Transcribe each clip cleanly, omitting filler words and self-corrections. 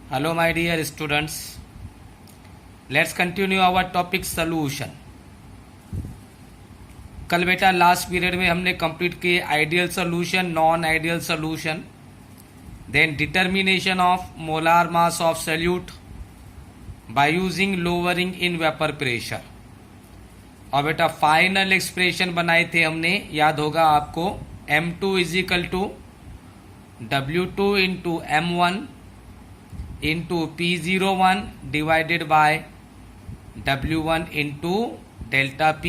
Hello my dear students, let's continue our topic solution. कल बेटा last period में हमने कंप्लीट किए ideal solution, non ideal solution, then determination of molar mass of solute by using lowering in vapour pressure. और बेटा final expression बनाए थे हमने, याद होगा आपको, M2 is equal to W2 into M1 into P01 divided by W1 into delta P।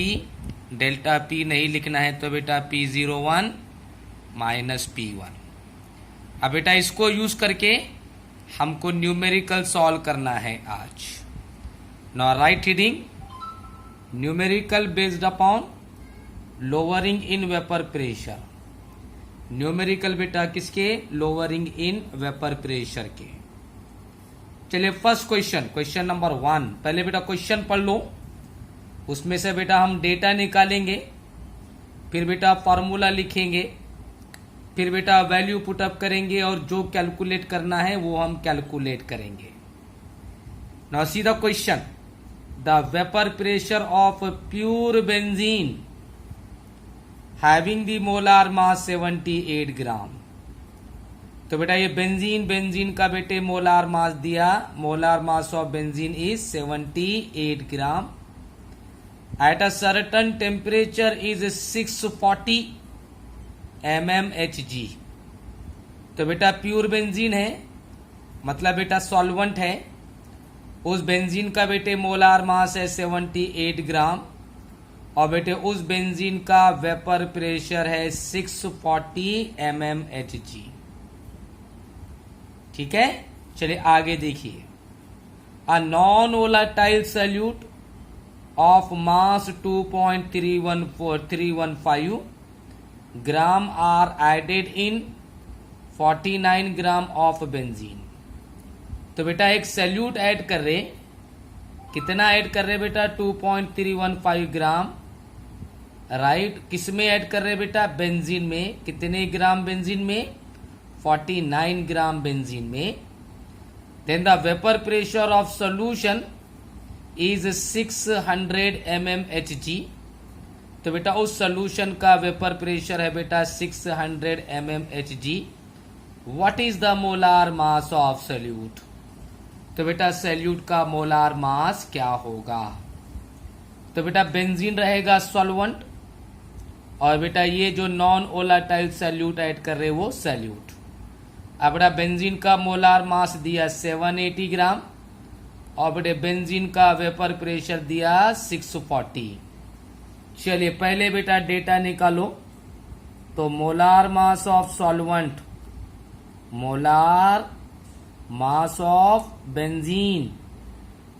Delta P नहीं लिखना है तो बेटा P01 माइनस P1। अब बेटा इसको यूज करके हमको न्यूमेरिकल सॉल्व करना है आज। Now right reading, numerical based upon lowering in vapour pressure. Numerical बेटा किसके? लोअरिंग इन वेपर प्रेशर के। चलिए फर्स्ट क्वेश्चन नंबर 1। पहले बेटा क्वेश्चन पढ़ लो, उसमें से बेटा हम डेटा निकालेंगे, फिर बेटा फॉर्मूला लिखेंगे, फिर बेटा वैल्यू पुटअप करेंगे और जो कैलकुलेट करना है वो हम कैलकुलेट करेंगे। Now see the question, the vapour pressure of pure benzene having the molar मास 78 ग्राम। तो बेटा ये बेंजीन का बेटे मोलार मास दिया, molar mass of benzene is 78 gram at a certain temperature is 640 mmHg। तो बेटा प्योर बेंजीन है, मतलब बेटा सॉल्वेंट है, उस बेंजीन का बेटे मोलार मास है 78 ग्राम और बेटे उस बेंजीन का वेपर प्रेशर है 640 mmHg। ठीक है, चलिए आगे देखिए। A non volatile solute of mass 2.315 gram are added in 49 gram of benzene. तो बेटा एक सॉल्यूट ऐड कर रहे, कितना ऐड कर रहे बेटा? 2.315 ग्राम, राइट। किस में ऐड कर रहे बेटा? बेंजीन में। कितने ग्राम बेंजीन में? 49 ग्राम बेंजीन में। Then the vapour pressure of solution is 600 mmHg। तो बेटा उस सॉल्यूशन का वेपर प्रेशर है बेटा 600 mmHg। What is the molar mass of solute? तो बेटा सॉल्यूट का मोलार मास क्या होगा? तो बेटा बेंजीन रहेगा सॉल्वेंट और बेटा ये जो नॉन वोलाटाइल सॉल्यूट ऐड कर रहे वो सॉल्यूट। अब बेटा बेंजीन का मोलार मास दिया 780 ग्राम और बेटे बेंजीन का वेपर प्रेशर दिया 640। चलिए पहले बेटा डेटा निकालो। तो molar mass of solvent, molar mass of benzene.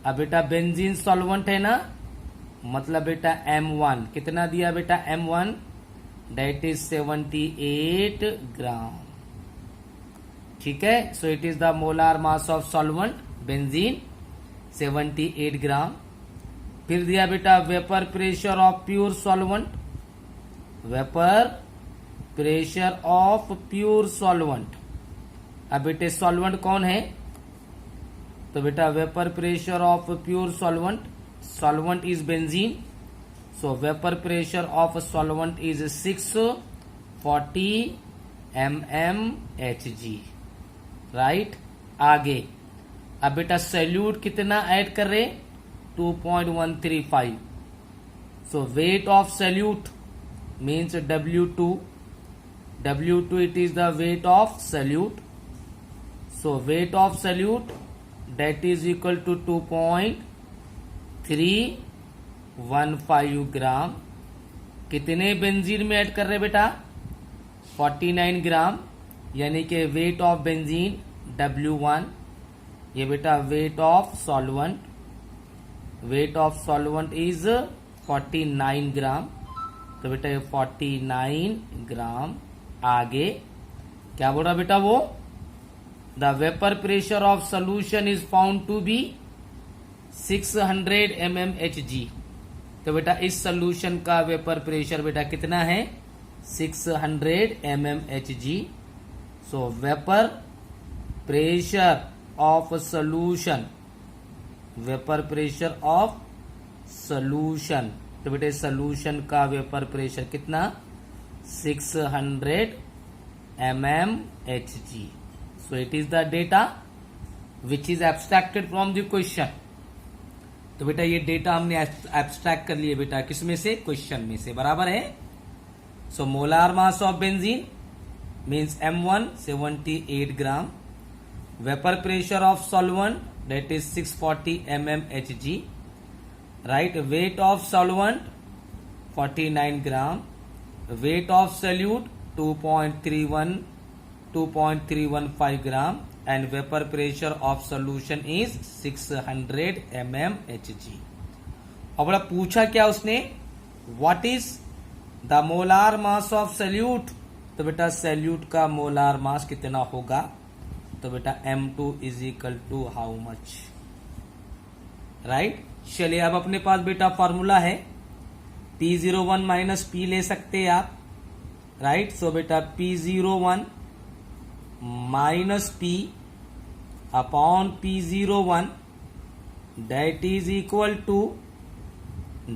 अब बेटा बेंजीन सॉल्वेंट है ना, मतलब बेटा M1 कितना दिया बेटा? M1 दैट इज 78 ग्राम। ठीक है, so it is the molar mass of solvent benzene 78 ग्राम। फिर दिया बेटा vapour pressure of pure solvent, vapour pressure of pure solvent. अब बेटे सॉल्वेंट कौन है? तो बेटा vapour pressure of pure solvent, solvent is benzene, so vapour pressure of solvent is 640 mmHg, right. आगे अब बेटा सॉल्यूट कितना ऐड कर रहे? 2.135। So weight of solute means W2 it is the wait of solute. So weight of solute that is equal to 2.315 gram. कितने benzene में add कर रहे बेटा? 49 ग्राम, यानी कि वेट ऑफ बेंजीन W1। ये बेटा wait of solvent, wait of solvent is 49 ग्राम। तो बेटा ये 49 ग्राम। आगे क्या बोल रहा बेटा वो? The vapour pressure of solution is found to be 600 mmHg। तो बेटा इस सोल्यूशन का वेपर प्रेशर बेटा कितना है? 600 mmHg। So vapour pressure of solution, vapour pressure of solution. तो बेटे सोल्यूशन का वेपर प्रेशर कितना, 600 mmHg। So it is the data which is abstracted from the question. तो बेटा ये डेटा हमने एब्स्ट्रैक्ट कर लिए बेटा, किसमें से, क्वेश्चन में से, बराबर है। So molar mass of benzene means M1 78 ग्राम, vapour pressure of solvent that is 640 mmHg, right? Weight of solvent 49 gram, weight of solute 2.315 gram, and vapor pressure of solution is 600 mmHg। और बड़ा पूछा क्या उसने, what is the molar mass of solute। तो बेटा solute का molar mass कितना होगा, तो बेटा M2 is equal to how much, right. चलिए अब अपने पास बेटा फॉर्मूला है, P01 माइनस P ले सकते हैं आप, राइट। सो बेटा P01 minus P upon P01 that is equal to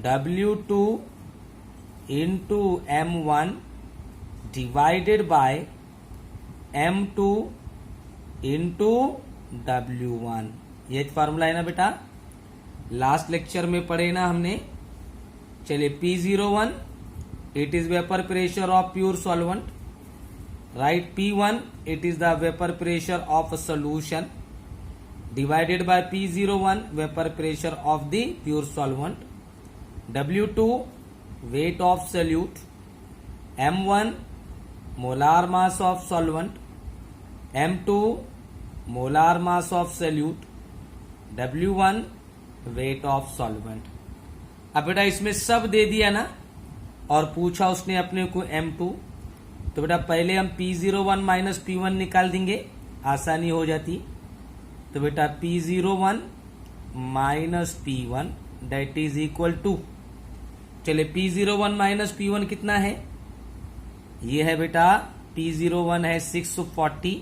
W2 into M1 divided by M2 into W1। ये फॉर्मूला है ना बेटा, लास्ट लेक्चर में पढ़े ना हमने। चलिए P01 it is vapour pressure of pure solvent, right. P1 it is the vapour pressure of solution divided by P01 vapour pressure of the pure solvent, W2 weight of solute, M1 molar mass of solvent, M2 molar mass of solute, W1 weight of solvent. अब बेटा इसमें सब दे दिया ना, और पूछा उसने अपने को M2। तो बेटा पहले हम P01 माइनस P1 निकाल देंगे, आसानी हो जाती। तो बेटा P01 minus P1 that is equal to, चलिए P01 माइनस P1 कितना है, ये है बेटा P01 है 640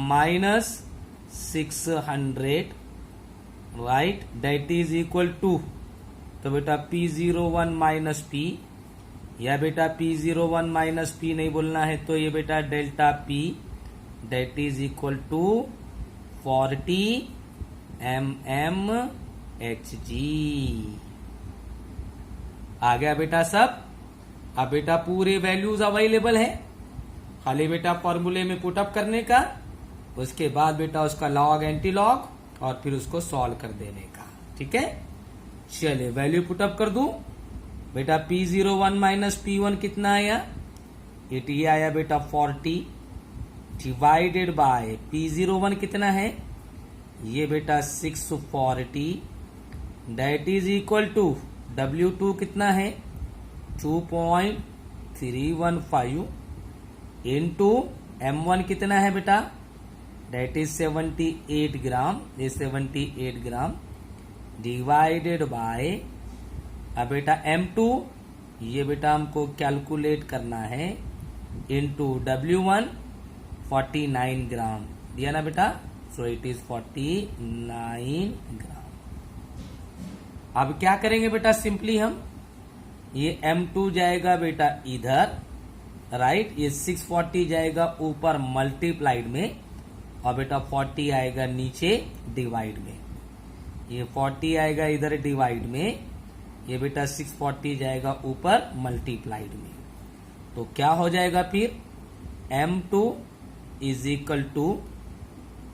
minus 600, right, that is equal to, तो बेटा P01 माइनस P, या बेटा P01 माइनस P नहीं बोलना है तो ये बेटा delta P that is equal to 40 mmHg। आ गया बेटा सब। अब बेटा पूरे वैल्यूज अवेलेबल है, खाली बेटा फॉर्मूले में पुटअप करने का, उसके बाद बेटा उसका लॉग एंटी लॉग और फिर उसको सॉल्व कर देने का, ठीक है। चलिए वैल्यू पुटअप कर दूं बेटा, P01 माइनस P1 कितना आया, ये आया बेटा 40 डिवाइडेड बाय P01 कितना है, ये बेटा 640 that is equal to W2 कितना है 2.315 इंटू M1 कितना है बेटा, दैट इज 78 ग्राम, ये 78 ग्राम डिवाइडेड बाय, अब बेटा M2 ये बेटा हमको कैलकुलेट करना है, इंटू W1 49 ग्राम दिया ना बेटा, सो इट इज 49 ग्राम। अब क्या करेंगे बेटा, सिंपली हम ये M2 जाएगा बेटा इधर, राइट, ये 640 जाएगा ऊपर मल्टीप्लाइड में, और बेटा 40 आएगा नीचे डिवाइड में, ये 40 आएगा इधर डिवाइड में, ये बेटा 640 जाएगा ऊपर मल्टीप्लाइड में। तो क्या हो जाएगा फिर, M2 is equal to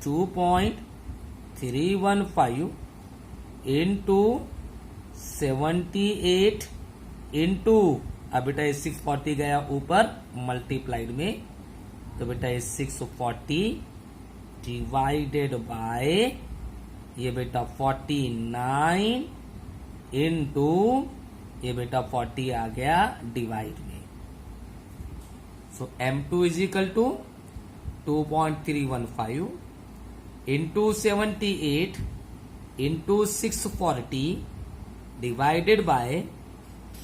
2.315 into 78 into, अब बेटा ये 640 गया ऊपर मल्टीप्लाइड में, तो बेटा ये 640 डिवाइडेड बाय, ये बेटा 49 इंटू, ये बेटा 40 आ गया डिवाइड में। So M2 is equal to 2.315 into 78 into 640 divided by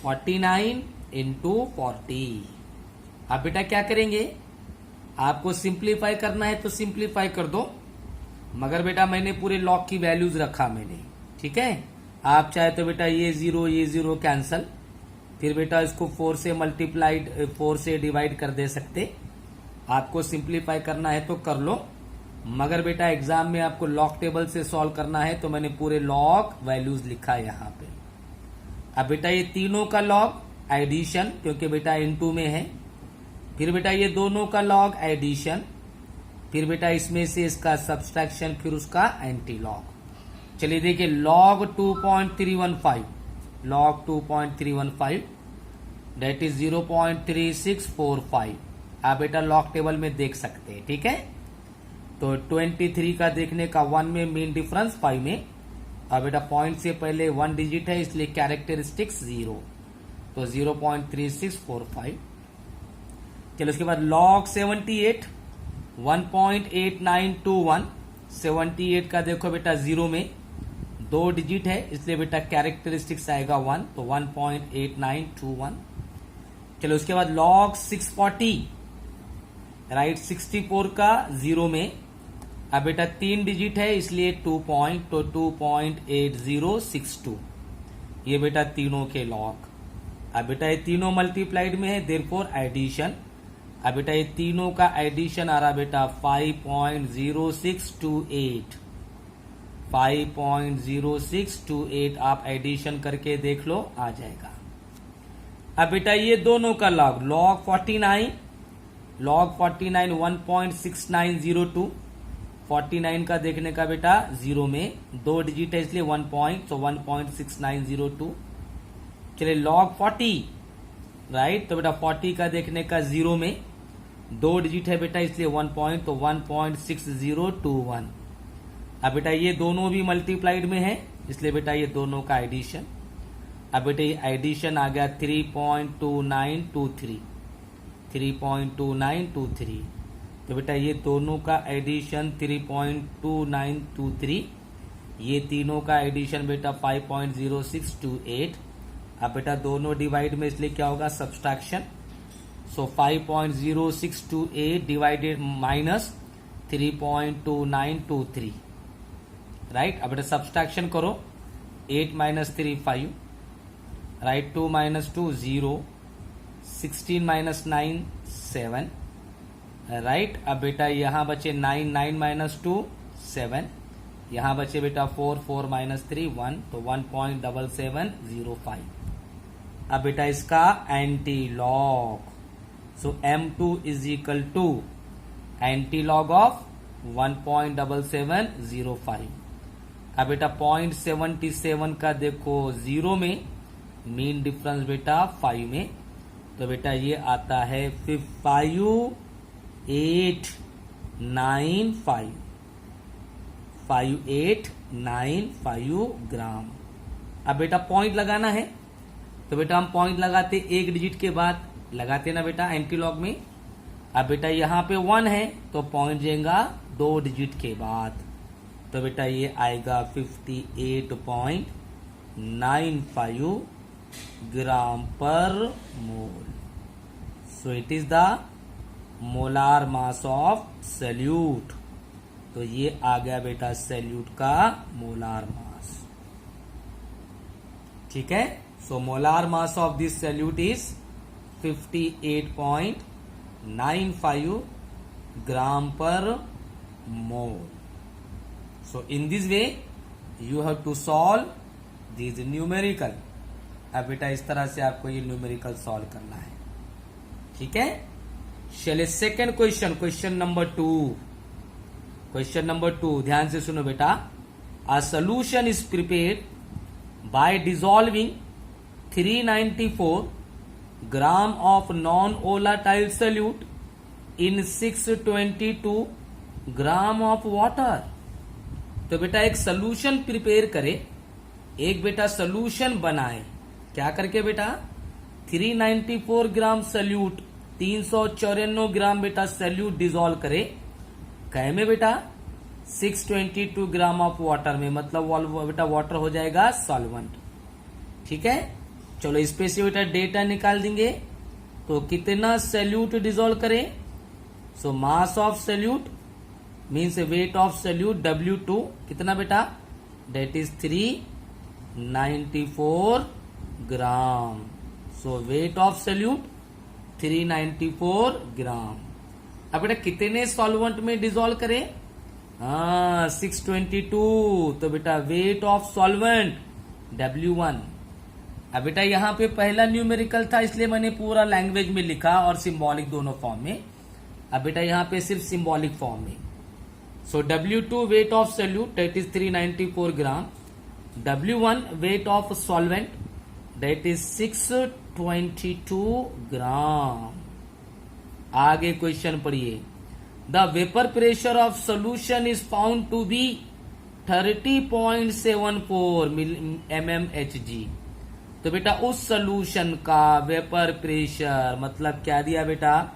49 into 40। अब बेटा क्या करेंगे, आपको सिंप्लीफाई करना है तो सिंप्लीफाई कर दो, मगर बेटा मैंने पूरे लॉग की वैल्यूज रखा मैंने, ठीक है। आप चाहे तो बेटा ये जीरो कैंसल, फिर बेटा इसको 4 से मल्टीप्लाइड 4 से डिवाइड कर दे सकते। आपको सिंप्लीफाई करना है तो कर लो, मगर बेटा एग्जाम में आपको लॉग टेबल से सॉल्व करना है तो मैंने पूरे लॉग वैल्यूज लिखा है यहाँ पे। अब बेटा ये तीनों का लॉग एडिशन, क्योंकि बेटा इनटू में है, फिर बेटा ये दोनों का लॉग एडिशन, फिर बेटा इसमें से इसका सब्सट्रैक्शन, फिर उसका एंटी लॉग। चलिए देखिए लॉग 2.315, लॉग 2.315 दैट इज 0.3645। आप बेटा लॉग टेबल में देख सकते हैं, ठीक है। तो 23 का देखने का 1 में मीन डिफरेंस 5 में। अब बेटा पॉइंट से पहले 1 डिजिट है इसलिए कैरेक्टरिस्टिक्स 0, तो 0.3645। चलो उसके बाद लॉग 78 1.8921। 78 का देखो बेटा 0 में 2 डिजिट है इसलिए बेटा कैरेक्टरिस्टिक्स आएगा 1, तो 1.8921। चलो उसके बाद लॉग 640 राइट 64 का 0 में, अब बेटा 3 डिजिट है इसलिए 2 पॉइंट, तो 2.8062। ये बेटा तीनों के लॉग। अब बेटा ये तीनों मल्टीप्लाइड में है देयरफॉर एडिशन। अब बेटा ये तीनों का एडिशन आ रहा बेटा 5.0628, 5.0628। आप एडिशन करके देख लो आ जाएगा। अब बेटा ये दोनों का लॉग, लॉग 49 1.6902। 49 का देखने का बेटा 0 में 2 डिजिट है इसलिए 1 पॉइंट, तो 1.6902। चलिए लॉग 40 राइट, तो बेटा 40 का देखने का 0 में 2 डिजिट है बेटा इसलिए 1 पॉइंट, तो 1.6021। अब बेटा ये दोनों भी मल्टीप्लाइड में है इसलिए बेटा ये दोनों का एडिशन। अब बेटा ये एडिशन आ गया 3.2923, 3.2923। तो बेटा ये दोनों का एडिशन 3.2923, ये तीनों का एडिशन बेटा 5.0628। अब बेटा दोनों डिवाइड में इसलिए क्या होगा सब्सट्रैक्शन, सो 5.0628 डिवाइडेड माइनस 3.2923 राइट। अब बेटा सब्सट्रैक्शन करो, 8 minus 3 5 right, 2 minus 2 0, 16 minus 9 7 right. अब बेटा यहां बचे 9, 9 माइनस 2 7, यहां बचे बेटा 4, 4 माइनस 3 1, तो 1.7705। अब बेटा इसका anti log, so M2 is equal to anti log of 1.7705। अब बेटा 0.77 का देखो 0 में, मीन डिफरेंस बेटा 5 में, तो बेटा ये आता है 5895 ग्राम। अब बेटा पॉइंट लगाना है तो बेटा हम पॉइंट लगाते एक डिजिट के बाद, लगाते ना बेटा एंटी लॉग में। अब बेटा यहाँ पे 1 है तो पॉइंट जाएगा 2 डिजिट के बाद, तो बेटा ये आएगा 58.95 ग्राम पर मोल। So it is the molar mass of solute. तो ये आ गया बेटा सैल्यूट का मोलार मास, ठीक है। So molar mass of this solute is 58.95 ग्राम पर मोल। So in this way you have to solve this numerical. अब बेटा इस तरह से आपको ये न्यूमेरिकल सॉल्व करना है, ठीक है। चलिए second question, question number 2। Question number 2 ध्यान से सुनो बेटा। A solution is prepared by dissolving 394 gram of non volatile solute in 622 gram of water. तो बेटा एक सोल्यूशन प्रिपेयर करे, एक बेटा सोल्यूशन बनाए, क्या करके बेटा 394 ग्राम सॉल्यूट, 394 ग्राम बेटा सॉल्यूट डिसॉल्व करे, कहे में बेटा 622 ग्राम ऑफ वाटर में, मतलब बेटा वाटर हो जाएगा सॉल्वेंट, ठीक है। चलो इस पे से बेटा डेटा निकाल देंगे, तो कितना सॉल्यूट डिसॉल्व करे, so mass of solute means weight of solute W2 कितना बेटा, डेट इज 394 ग्राम. सो वेट ऑफ सोल्यूट 394 ग्राम. अब बेटा कितने सॉल्वेंट में डिसॉल्व करें, 622. तो बेटा वेट ऑफ सॉल्वेंट W1. अब बेटा यहां पे पहला न्यूमेरिकल था इसलिए मैंने पूरा लैंग्वेज में लिखा और सिंबॉलिक दोनों फॉर्म में. अब बेटा यहां पे सिर्फ सिंबॉलिक फॉर्म में. So W2 weight of solute that is 394 gram. W1 weight of solvent that is 622 gram. आगे क्वेश्चन पढ़िए. The vapour pressure of solution is found to be 30.74 mmHg. तो बेटा उस सोल्यूशन का वेपर प्रेशर मतलब क्या दिया बेटा,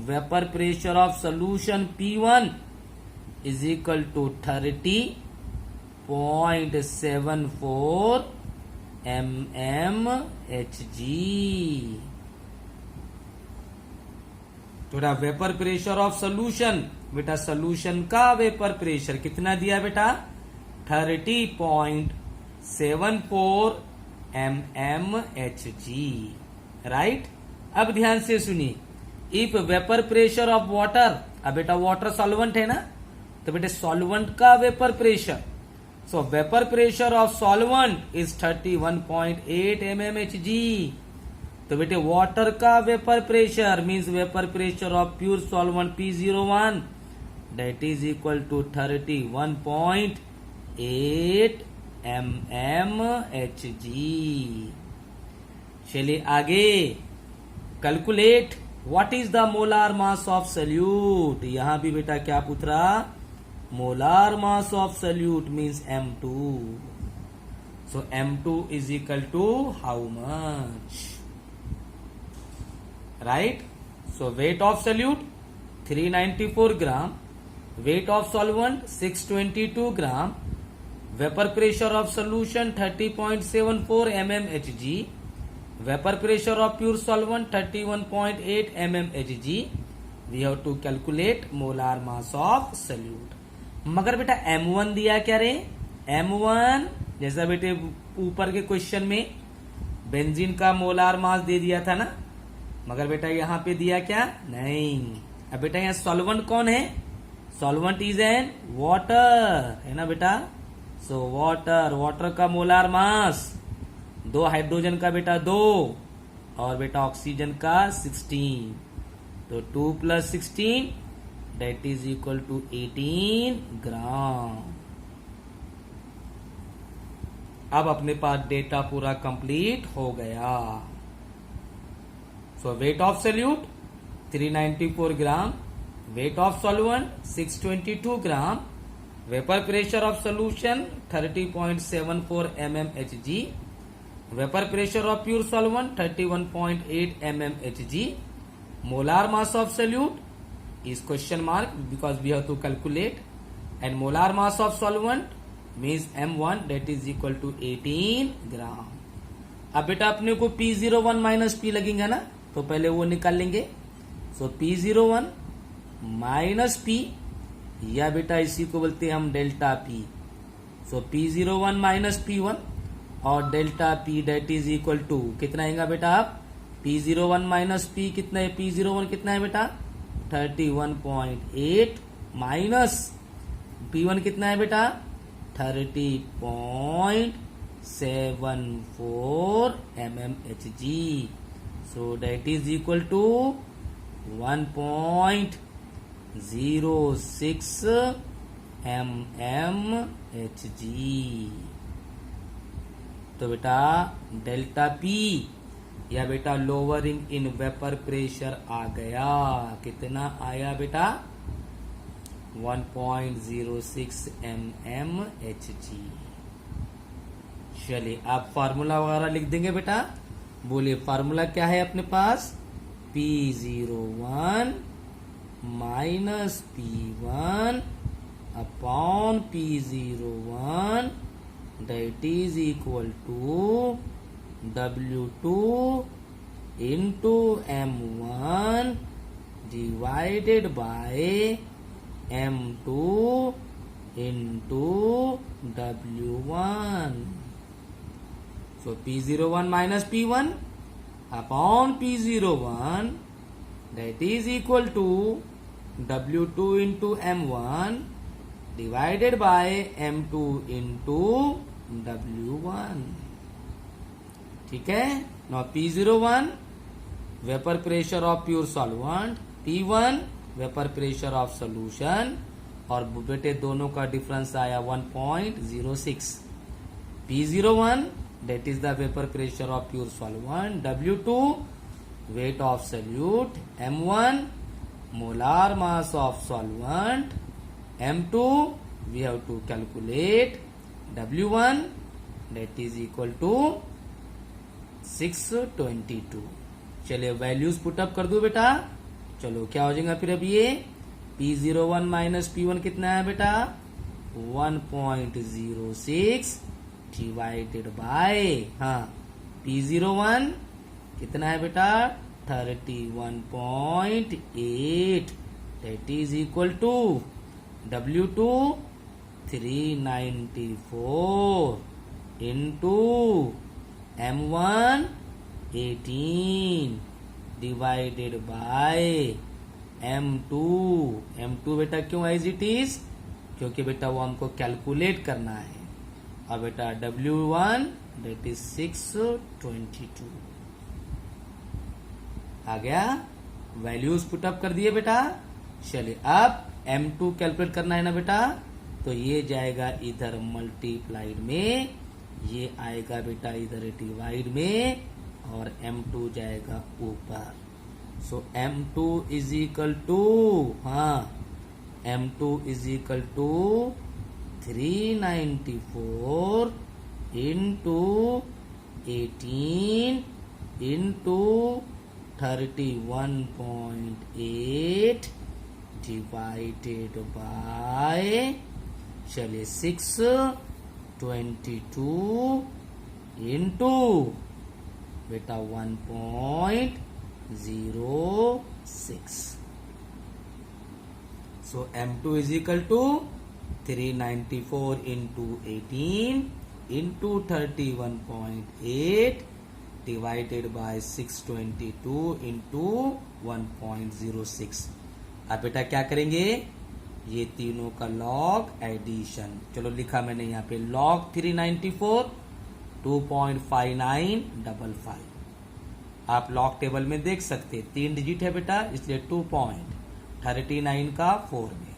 vapour pressure of solution P1 is equal to 30.74 mmHg. तो बेटा वेपर प्रेशर ऑफ सोल्यूशन, बेटा सोल्यूशन का वेपर प्रेशर कितना दिया बेटा, 30.74 mmHg. राइट. अब ध्यान से सुनिए. If vapour pressure of water, अब बेटा वाटर सॉल्वेंट है ना, तो बेटे सॉल्वेंट का vapour pressure, so vapour pressure of solvent is 31.8 mmHg. तो बेटे वाटर का vapour pressure means vapour pressure of pure solvent P01 that is equal to 31.8 mmHg. चलिए आगे. Calculate what is the molar mass of solute. यहां भी बेटा क्या पूछ रहा, molar mass of solute means M2. So M2 is equal to how much, right. So weight of solute 394 gram, weight of solvent 622 gram, vapour pressure of solution 30.74 mmHg, vapour pressure of pure solvent 31.8 mmHg. We have to calculate molar mass of solute. मगर बेटा M1 दिया क्या रे, M1 जैसा बेटे ऊपर के question में बेंजीन का मोलार मास दे दिया था ना, मगर बेटा यहां पे दिया क्या नहीं. अब बेटा यहां सॉल्वेंट कौन है, सॉल्वेंट इज एन वाटर है ना बेटा. सो वाटर का मोलार मास 2 हाइड्रोजन का बेटा 2 और बेटा ऑक्सीजन का 16. तो 2 + 16 दैट इज इक्वल टू 18 ग्राम. अब अपने पास डेटा पूरा कंप्लीट हो गया. So weight of solute 394 gram, weight of solvent 622 gram, vapour pressure of solution 30.74 mmHg, vapour pressure of pure solvent 31.8 mmHg, molar mass of solute is question mark because we have to calculate, and molar mass of solvent means M1 that is equal to 18 ग्राम. अब बेटा अपने को P01 minus P लगेगा ना, तो पहले वो निकाल लेंगे. सो P01 माइनस P या बेटा इसी को बोलते हैं हम डेल्टा P. सो P01 माइनस P1 और delta P that is equal to कितना आएगा बेटा, आप P01 माइनस P कितना है, P01 कितना है बेटा 31.8 माइनस P1 कितना है बेटा 30.74 mmHg. So that is equal to 1.06 mmHg. तो बेटा डेल्टा P या बेटा लोअरिंग इन वेपर प्रेशर आ गया. कितना आया बेटा 1.06 mmHg. चलिए आप फार्मूला वगैरह लिख देंगे बेटा. बोलिए फार्मूला क्या है अपने पास, P01 minus P1 upon P01 that is equal to W2 into M1 divided by M2 into W1. So P01 minus P1 upon P01, that is equal to W2 into M1 divided by M2 into W1. ठीक है. Now P01 vapor pressure of pure solvent, P1 vapor pressure of solution, और बेटे दोनों का difference आया 1.06. P01 that is the vapor pressure of pure solvent, W2 weight of solute, M1 molar mass of solvent, M2 we have to calculate, W1 that is equal to 622. चलिए values put up कर दो बेटा. चलो क्या हो जाएगा फिर अब ये P01 माइनस P1 कितना है बेटा 1.06 डिवाइडेड बाय P01 कितना है बेटा 31.8 that is equal to W2 394 into M1 18 divided by M2 बेटा क्यों एज इट इज क्योंकि बेटा वो हमको कैलकुलेट करना है. और बेटा W1 दैट इज 622 आ गया. वैल्यूज पुटअप कर दिए बेटा. चलिए अब M2 कैलकुलेट करना है ना बेटा, तो ये जाएगा इधर मल्टीप्लाइड में, ये आएगा बेटा इधर डिवाइड में, और M2 जाएगा ऊपर. So M2 is equal to M2 is equal to 394 into 18 into 31.8 divided by चलिए 622 इंटू बेटा 1.06. So M2 is equal to 394 into 18 into 31.8 divided by 622 into 1.06. अब बेटा क्या करेंगे ये तीनों का लॉग एडिशन. चलो लिखा मैंने यहाँ पे लॉग 394 2.5955. आप लॉग टेबल में देख सकते 3 डिजिट है बेटा इसलिए 2.39 का 4 में.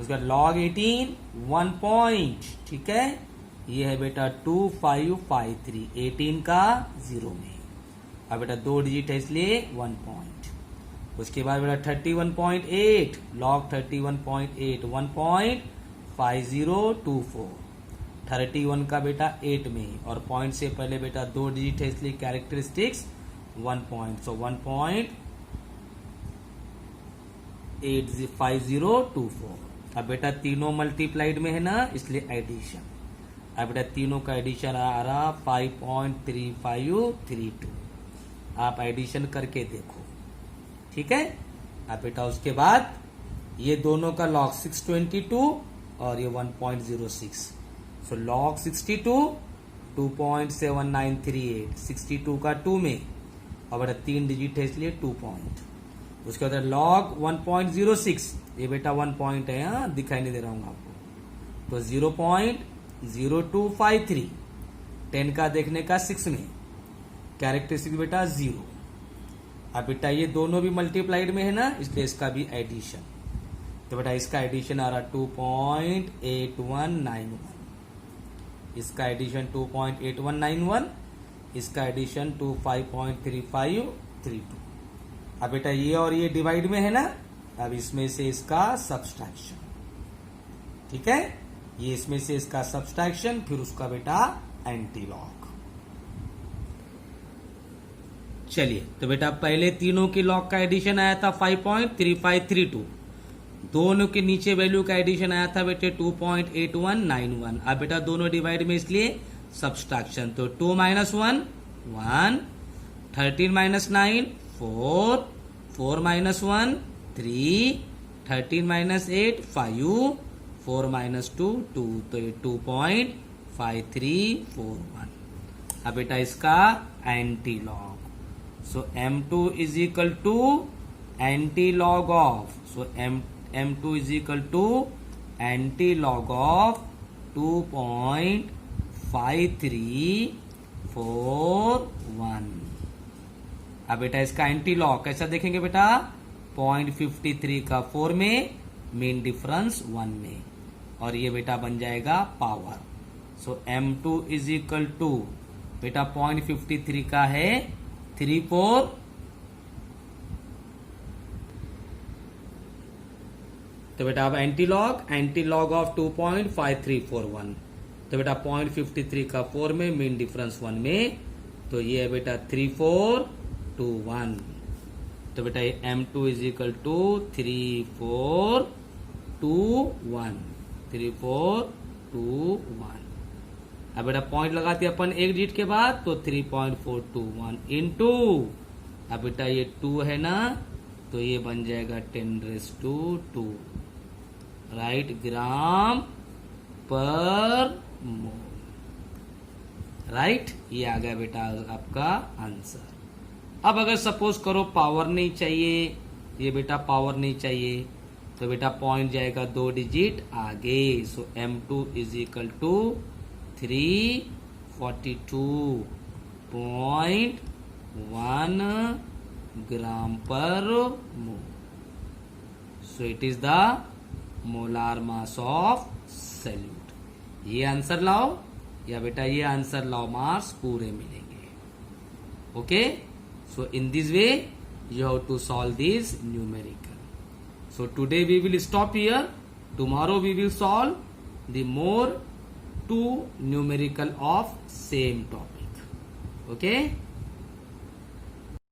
उसका लॉग 18 1 पॉइंट. ठीक है ये है बेटा 2553 18 का 0 में. अब बेटा 2 डिजिट है इसलिए 1 पॉइंट. उसके बाद बेटा 31.8 लॉग 31.8 1.5024 31 का बेटा 8 में ही, और पॉइंट से पहले बेटा 2 डिजिट है इसलिए कैरेक्टरिस्टिक्स 1 पॉइंट. सो 1.85024. अब बेटा तीनों मल्टीप्लाइड में है ना इसलिए एडिशन. अब बेटा तीनों का एडिशन आ रहा 5.3532. आप एडिशन करके देखो. ठीक है. अब बेटा उसके बाद ये दोनों का लॉग 622 और ये 1.06. सो लॉग 62 2.7938 62 का 2 में, और बेटा 3 डिजिट है इसलिए 2 पॉइंट. उसके बाद लॉग 1.06 ये बेटा 1 पॉइंट है दिखाई नहीं दे रहा हूं आपको, तो 0.0253 10 का देखने का 6 में कैरेक्टरिस्टिक बेटा 0. अब बेटा ये दोनों भी मल्टीप्लाइड में है ना इसलिए इसका भी एडिशन. तो बेटा इसका एडिशन आ रहा 2.8191, इसका एडिशन 2.8191, इसका एडिशन 25.3532. अब बेटा ये और ये डिवाइड में है ना, अब इसमें से इसका सब्सट्रैक्शन. ठीक है ये इसमें से इसका सब्सट्रैक्शन फिर उसका बेटा एंटीलॉग. चलिए तो बेटा पहले तीनों के लॉग का एडिशन आया था 5.3532. दोनों के नीचे वैल्यू का एडिशन आया था बेटे 2.8191. अब बेटा दोनों डिवाइड में इसलिए सब्सट्रैक्शन. तो 2 minus 1 1, 13 minus 9 4, 4 minus 1 3, 13 minus 8 5, 4 minus 2 2, तो ये 2.5341। अब बेटा इसका anti log, so M2 is equal to anti log of, so M2 is equal to anti log of 2.5341। अब बेटा इसका एंटी लॉग कैसा देखेंगे बेटा, 0.53 का 4 में, मीन डिफरेंस 1 में, और ये बेटा बन जाएगा power. So M2 is equal to बेटा 0.53 का है 34, तो बेटा अब एंटी लॉग ऑफ 2.5341, तो बेटा 0.53 का 4 में, मीन डिफरेंस 1 में, तो ये है बेटा 3421। तो बेटा ये M2 इज इक्वल टू 3421, 3421। अब बेटा पॉइंट लगाते अपन एक डिजिट के बाद, तो 3.421 इंटू, अब बेटा ये 2 है ना, तो ये बन जाएगा 10⁻², राइट, ग्राम पर मोल, राइट। ये आ गया बेटा आपका आंसर। अब अगर सपोज करो पावर नहीं चाहिए, ये बेटा पावर नहीं चाहिए, तो बेटा पॉइंट जाएगा 2 डिजिट आगे, so M2 is equal to 342.1 ग्राम पर मोल, so it is the molar mass of solute. ये आंसर लाओ या बेटा ये आंसर लाओ, मार्क्स पूरे मिलेंगे। Okay, so in this way you have to solve this numerical. So today we will stop here. Tomorrow we will solve the more 2 numerical of same topic. Okay.